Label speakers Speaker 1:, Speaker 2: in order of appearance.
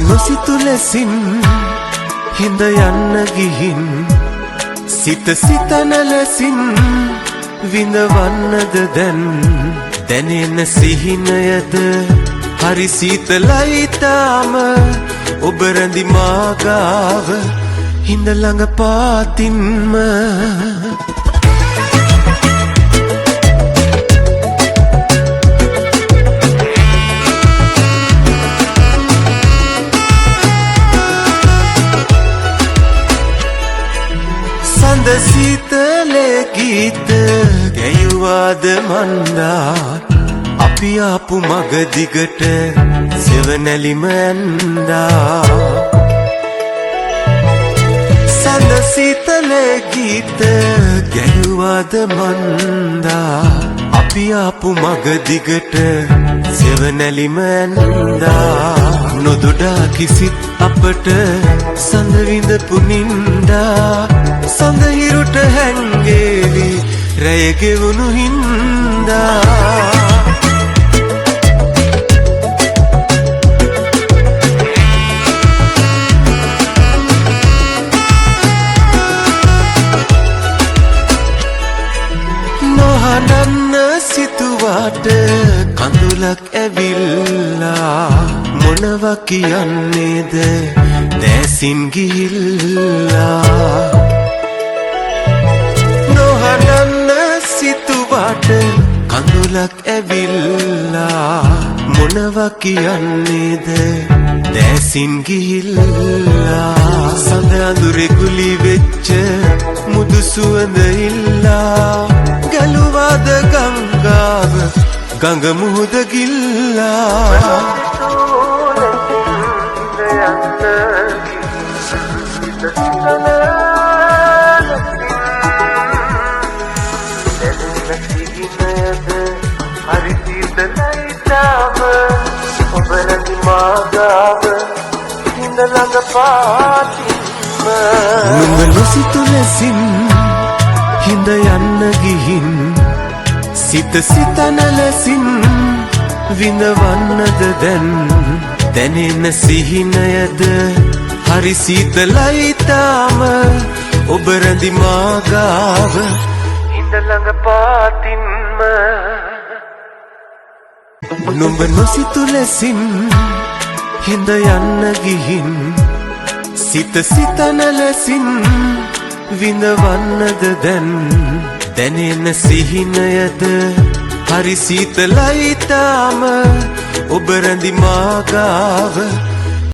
Speaker 1: නොසිතු ලෙසින් හිඳ යන්න ගිහින් සිත සිතන ලෙසින් විඳවන්නද දැන් දැනෙන සිහිනයද හරි සීතලයි තාම ඔබ රැඳි මාගාව හිඳ ළඟ පාතින්ම සඳ සීතලේ ගීත ගැයුවාද මන්දා අපි ආපු මග දිගට සෙවණැලිම ඇන්දා සඳ සීතලේ ගීත ගැයුවාද මන්දා අපි ආපු මග දිගට සෙවණැලිම ඇන්දා නොදොඩා කිසිත් අපට සඳ විඳපු නින්දා සඳ හිරුට හැංගේවි රැය ගෙවුණු හින්දා නොහඬන්න සිතුවාට කඳුලක් ඇවිල්ලා මොනවා කියන්නේද දැසින් ගිහිල්ලා නොහඬන්න සිතුවාට කඳුලක් ඇවිල්ලා මොනවා කියන්නේද දැසින් ගිහිල්ලා සඳ අඳුරේ ගුලි වෙච්ච මුදු සුවඳ ඉල්ලා ගලුවාද ගංගාව ගඟ මුහුද ගිල්ලා හරි සීතලයි තාම ඔබ රැඳි මාගාව හිඳ ළඟ පාතින්ම නුඹ නොසිතු ලෙසින් හිඳ යන්න ගිහින් සිත සිතන ලෙසින් විඳවන්නද දැන් දැනෙන සිහිනයද හරි සීතලයි තාම ඔබ රැඳි මාගාව හිඳ ළඟ පාතින්ම නුඹ නොසිතු ලෙසින් හිඳ යන්න ගිහින් සිත සිතන ලෙසින් විඳවන්නද දැන් දැනෙන සිහිනයද හරි සීතලයි තාම ඔබ රැඳි මාගාව